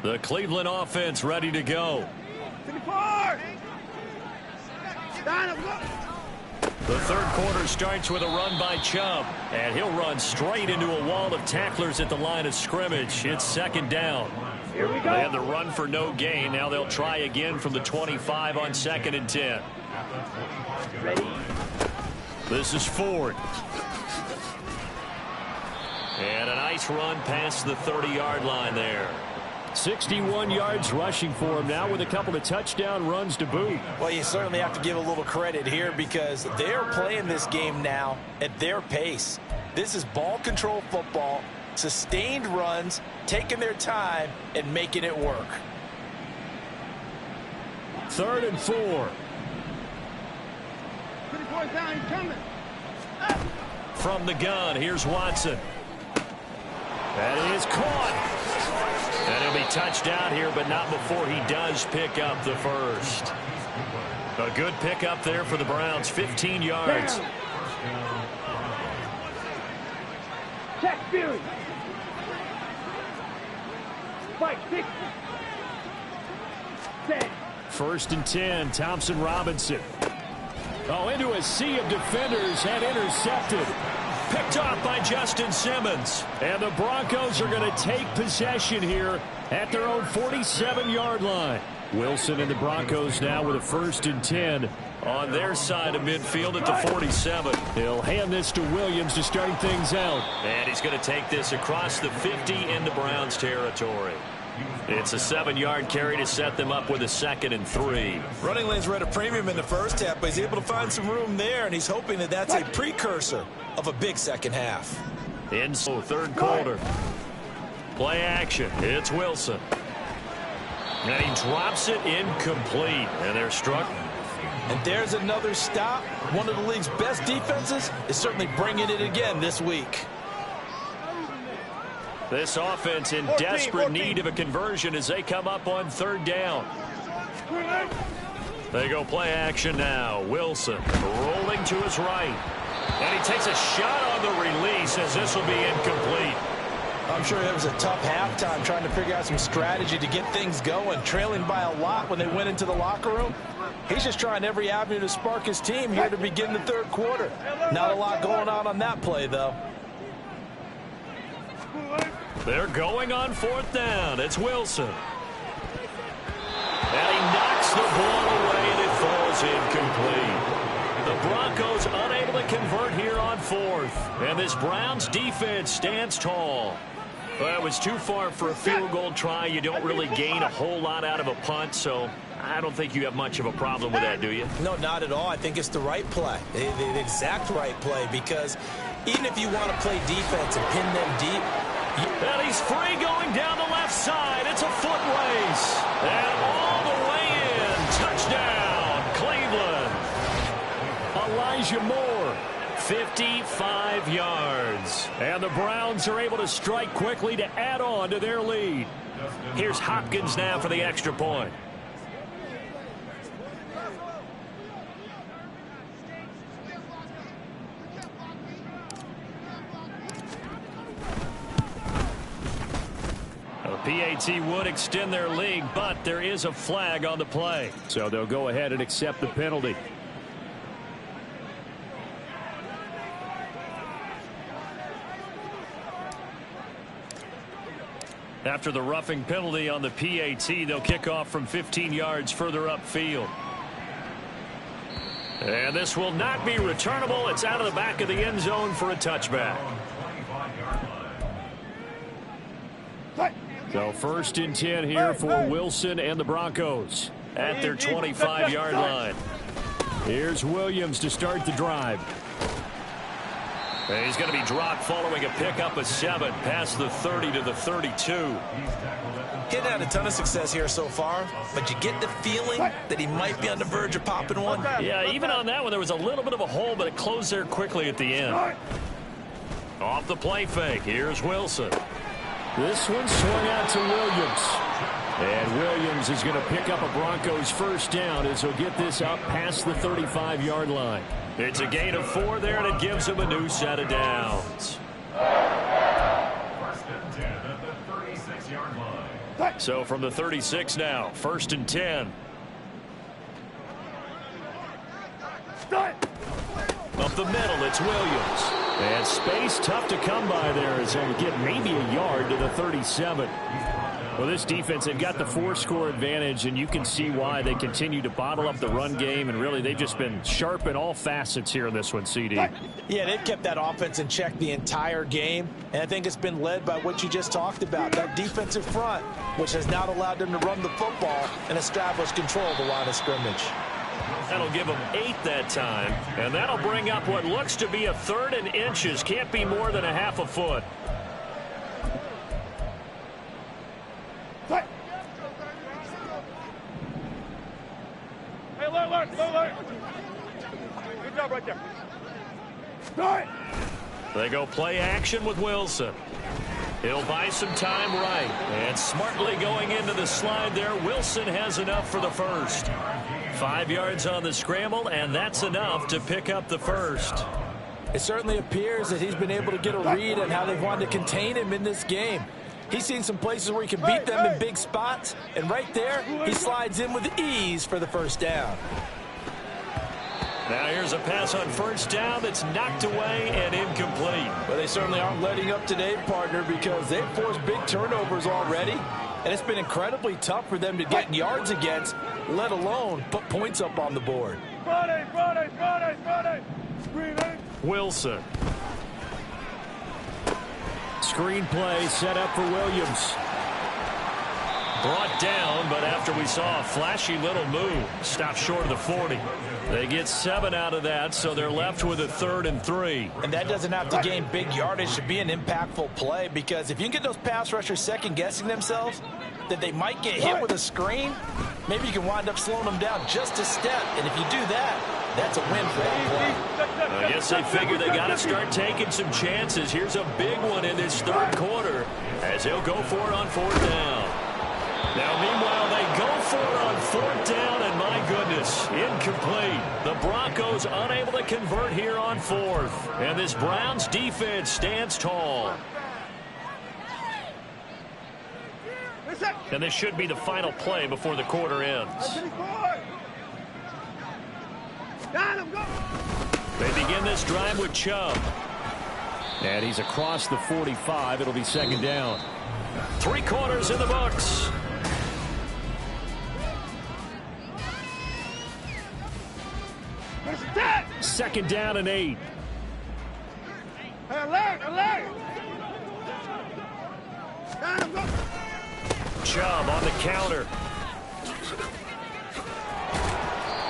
The Cleveland offense ready to go. The third quarter starts with a run by Chubb, and he'll run straight into a wall of tacklers at the line of scrimmage. It's second down. Here we go. They had the run for no gain. Now they'll try again from the 25 on 2nd and 10. Ready. This is Ford. And a nice run past the 30-yard line there. 61 yards rushing for him now with a couple of touchdown runs to boot. Well, you certainly have to give a little credit here because they're playing this game now at their pace. This is ball control football, sustained runs, taking their time and making it work. 3rd and 4. From the gun, here's Watson. That is caught. And he'll be touched out here, but not before he does pick up the first. A good pickup there for the Browns, 15 yards. Check Fury. Spike 6. 10. 1st and 10, Thompson Robinson. Oh, into a sea of defenders and intercepted. Picked off by Justin Simmons. And the Broncos are going to take possession here at their own 47-yard line. Wilson and the Broncos now with a 1st and 10 on their side of midfield at the 47. He'll hand this to Williams to start things out. And he's going to take this across the 50 into Browns territory. It's a 7-yard carry to set them up with a 2nd and 3. Running lanes were at a premium in the first half, but he's able to find some room there, and he's hoping that that's a precursor of a big second half. In third quarter. Play action. It's Wilson. And he drops it incomplete. And they're struck. And there's another stop. One of the league's best defenses is certainly bringing it again this week. This offense in desperate need of a conversion as they come up on 3rd down. They go play action now. Wilson rolling to his right. And he takes a shot on the release as this will be incomplete. I'm sure it was a tough halftime trying to figure out some strategy to get things going. Trailing by a lot when they went into the locker room. He's just trying every avenue to spark his team here to begin the third quarter. Not a lot going on that play, though. They're going on 4th down. It's Wilson. And he knocks the ball away, and it falls incomplete. The Broncos unable to convert here on 4th. And this Browns defense stands tall. Well, it was too far for a field goal try. You don't really gain a whole lot out of a punt, so I don't think you have much of a problem with that, do you? No, not at all. I think it's the right play, the exact right play, because even if you want to play defense and pin them deep, and he's free going down the left side. It's a foot race. And all the way in. Touchdown, Cleveland. Elijah Moore, 55 yards. And the Browns are able to strike quickly to add on to their lead. Here's Hopkins now for the extra point. PAT would extend their lead, but there is a flag on the play. So they'll go ahead and accept the penalty. After the roughing penalty on the PAT, they'll kick off from 15 yards further upfield. And this will not be returnable. It's out of the back of the end zone for a touchback. So 1st and 10 here for Wilson and the Broncos at their 25-yard line. Here's Williams to start the drive. And he's going to be dropped following a pickup of 7 past the 30 to the 32. He's had a ton of success here so far, but you get the feeling that he might be on the verge of popping one. Yeah, even on that one, there was a little bit of a hole, but it closed there quickly at the end. Off the play fake, here's Wilson. This one swung out to Williams. And Williams is going to pick up a Broncos first down as he'll get this up past the 35-yard line. It's a gain of 4 there, and it gives him a new set of downs. 1st and 10 at the 36-yard line. So from the 36 now, 1st and 10. Up the middle, it's Williams. And space tough to come by there as they get maybe a yard to the 37. Well, this defense, they've got the 4-score advantage, and you can see why they continue to bottle up the run game, and really they've just been sharp in all facets here in this one, CD. Yeah, they've kept that offense in check the entire game, and I think it's been led by what you just talked about, that defensive front, which has not allowed them to run the football and establish control of the line of scrimmage. That'll give them 8 that time, and that'll bring up what looks to be a 3rd and inches. Can't be more than a half a foot. Hey, alert. Good job right there. Start. They go play action with Wilson. He'll buy some time right. And smartly going into the slide there, Wilson has enough for the first. 5 yards on the scramble, and that's enough to pick up the first. It certainly appears that he's been able to get a read on how they've wanted to contain him in this game. He's seen some places where he can beat them in big spots, and right there, he slides in with ease for the first down. Now here's a pass on 1st down that's knocked away and incomplete. But they certainly aren't letting up today, partner, because they've forced big turnovers already, and it's been incredibly tough for them to get yards against, let alone put points up on the board. Friday. Wilson. Screen play set up for Williams. Brought down, but after we saw a flashy little move, stopped short of the 40. They get 7 out of that, so they're left with a 3rd and 3. And that doesn't have to gain big yardage to be an impactful play, because if you can get those pass rushers second-guessing themselves, that they might get hit with a screen, maybe you can wind up slowing them down just a step. And if you do that, that's a win for that play. I guess they figure they got to start taking some chances. Here's a big one in this 3rd quarter as he'll go for it on 4th down. Now, meanwhile, they go for it on 4th down, and my goodness, incomplete. The Broncos unable to convert here on 4th. And this Browns defense stands tall. And this should be the final play before the quarter ends. They begin this drive with Chubb. And he's across the 45. It'll be 2nd down. 3 quarters in the books. Second down and 8. Alert. Chubb on the counter.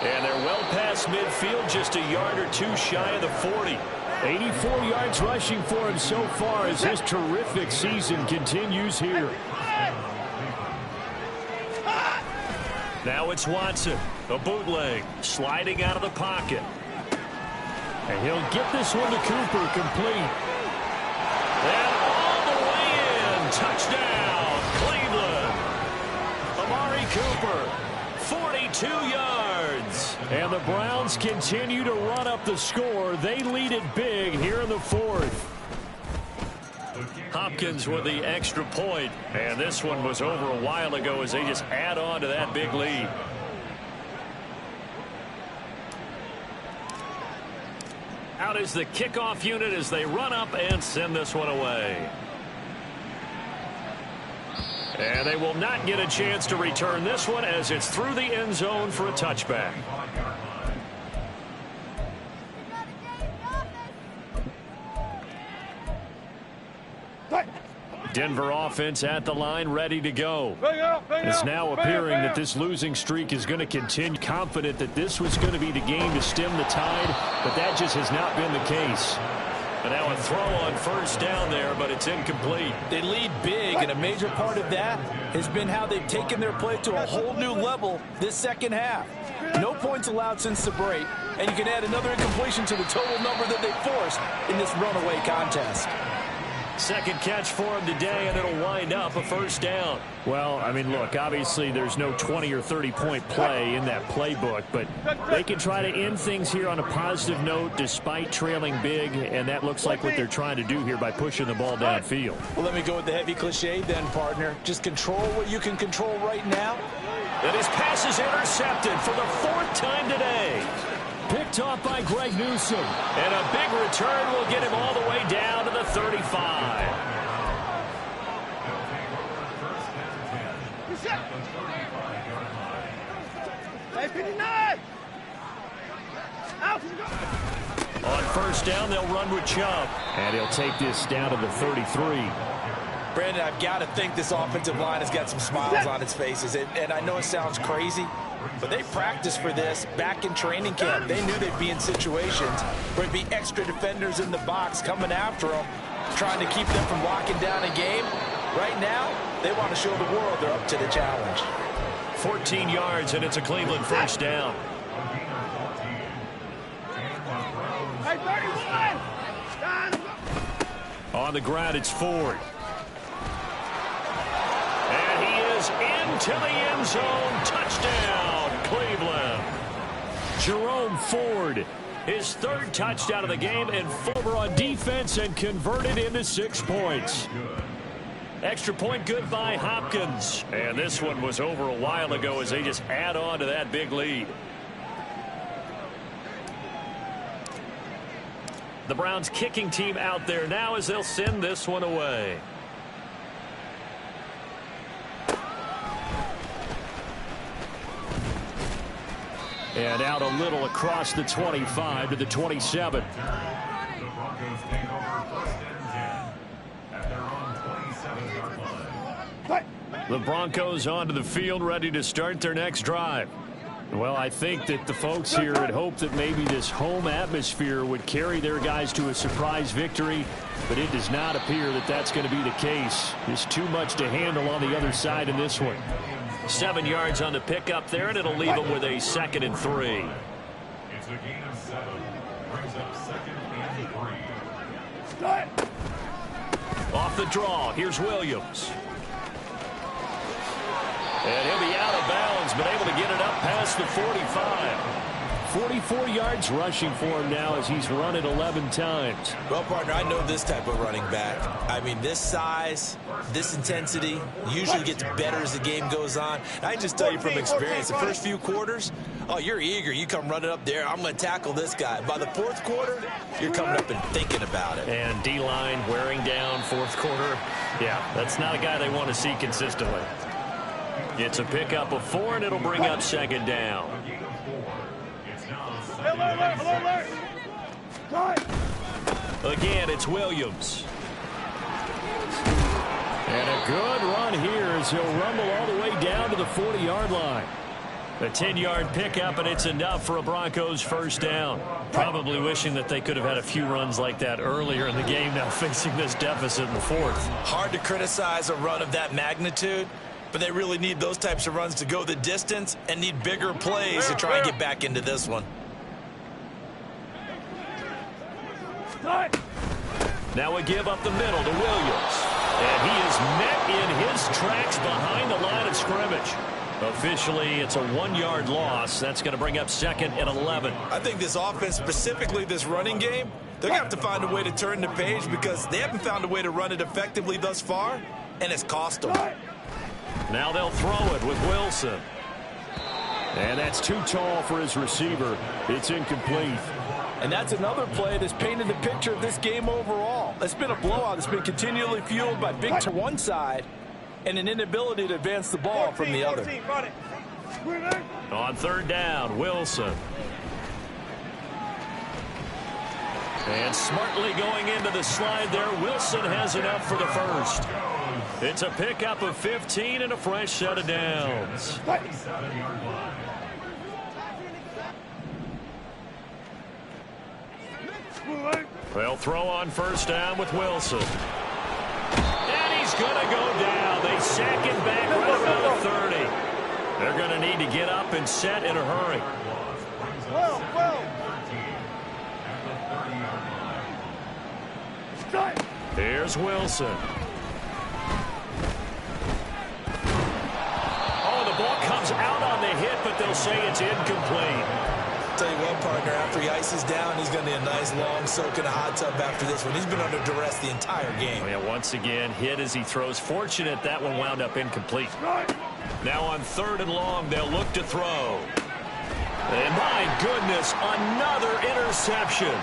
And they're well past midfield, just a yard or 2 shy of the 40. 84 yards rushing for him so far as this terrific season continues here. Now it's Watson, a bootleg, sliding out of the pocket. And he'll get this one to Cooper, complete. And all the way in, touchdown, Cleveland. Amari Cooper, 42 yards. And the Browns continue to run up the score. They lead it big here in the 4th. Hopkins with the extra point, and this one was over a while ago as they just add on to that big lead. Out is the kickoff unit as they run up and send this one away. And they will not get a chance to return this one as it's through the end zone for a touchback. Denver offense at the line, ready to go. It's now appearing that this losing streak is going to continue. Confident that this was going to be the game to stem the tide, but that just has not been the case. And now a throw on 1st down there, but it's incomplete. They lead big, and a major part of that has been how they've taken their play to a whole new level this 2nd half. No points allowed since the break, and you can add another incompletion to the total number that they forced in this runaway contest. Second catch for him today, and it'll wind up a first down. Well, I mean, look, obviously there's no 20 or 30-point play in that playbook, but they can try to end things here on a positive note despite trailing big, and that looks like what they're trying to do here by pushing the ball downfield. Well, let me go with the heavy cliche then, partner. Just control what you can control right now. And his pass is intercepted for the 4th time today. Picked off by Greg Newsome. And a big return will get him all the way down to the 35. On first down, they'll run with Chubb. And he'll take this down to the 33. Brandon, I've got to think this offensive line has got some smiles on its faces. And I know it sounds crazy, but they practiced for this back in training camp. They knew they'd be in situations where there'd be extra defenders in the box coming after them, trying to keep them from locking down a game. Right now, they want to show the world they're up to the challenge. 14 yards, and it's a Cleveland first down. On the ground, it's Ford. And he is into the end zone. Touchdown, Cleveland. Jerome Ford, his 3rd touchdown of the game, and Fulmer on defense and converted into 6 points. Extra point good by Hopkins. And this one was over a while ago as they just add on to that big lead. The Browns kicking team out there now as they'll send this one away. And out a little across the 25 to the 27. The Broncos onto the field, ready to start their next drive. Well, I think that the folks here had hoped that maybe this home atmosphere would carry their guys to a surprise victory, but it does not appear that that's going to be the case. There's too much to handle on the other side in this one. 7 yards on the pickup there, and it'll leave them with a 2nd and 3. It's a gain of 7. Brings up 2nd and 3. Off the draw, here's Williams. And he'll be out of bounds, but able to get it up past the 45. 44 yards rushing for him now as he's run it 11 times. Well, partner, I know this type of running back. I mean, this size, this intensity usually gets better as the game goes on. I just tell you from experience, the first few quarters, oh, you're eager. You come running up there. I'm going to tackle this guy. By the 4th quarter, you're coming up and thinking about it. And D-line wearing down 4th quarter. Yeah, that's not a guy they want to see consistently. It's a pickup of 4, and it'll bring up 2nd down. Again, it's Williams. And a good run here as he'll rumble all the way down to the 40-yard line. A 10-yard pickup, and it's enough for a Broncos first down. Probably wishing that they could have had a few runs like that earlier in the game, now facing this deficit in the 4th. Hard to criticize a run of that magnitude, but they really need those types of runs to go the distance and need bigger plays to try and get back into this one. Now we give up the middle to Williams. And he is met in his tracks behind the line of scrimmage. Officially, it's a 1-yard loss. That's going to bring up 2nd and 11. I think this offense, specifically this running game, they're going to have to find a way to turn the page because they haven't found a way to run it effectively thus far, and it's cost them. Now they'll throw it with Wilson. And that's too tall for his receiver. It's incomplete. And that's another play that's painted the picture of this game overall. It's been a blowout. It's been continually fueled by big to one side and an inability to advance the ball from the other. On 3rd down, Wilson. And smartly going into the slide there, Wilson has enough for the first. It's a pickup of 15 and a fresh set of downs. They'll throw on first down with Wilson. And he's going to go down. They sack him back right around the 30. They're going to need to get up and set in a hurry. Here There's Wilson. Oh, the ball comes out on the hit, but they'll say it's incomplete. Tell you what, partner, after he ices down, he's going to need a nice long soak in a hot tub after this one. He's been under duress the entire game. Oh, yeah, once again, hit as he throws. Fortunate that one wound up incomplete. Now on 3rd and long, they'll look to throw. And my goodness, another interception.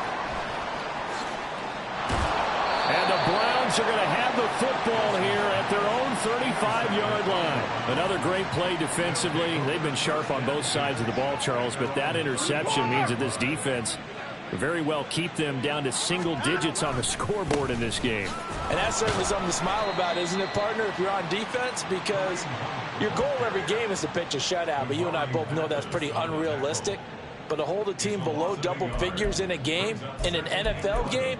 And the Browns are going to have the football here at their own 35-yard line. Another great play defensively. They've been sharp on both sides of the ball, Charles, but that interception means that this defense will very well keep them down to single digits on the scoreboard in this game. And that's certainly something to smile about, isn't it, partner, if you're on defense? Because your goal every game is to pitch a shutout, but you and I both know that's pretty unrealistic. But to hold a team below double figures in a game, in an NFL game,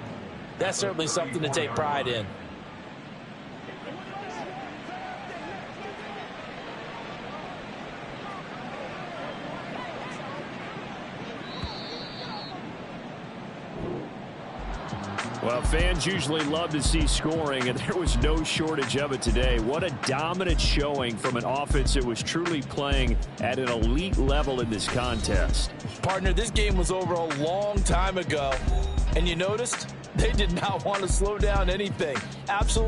that's certainly something to take pride in. Well, fans usually love to see scoring, and there was no shortage of it today. What a dominant showing from an offense that was truly playing at an elite level in this contest. Partner, this game was over a long time ago, and you noticed they did not want to slow down anything. Absolutely.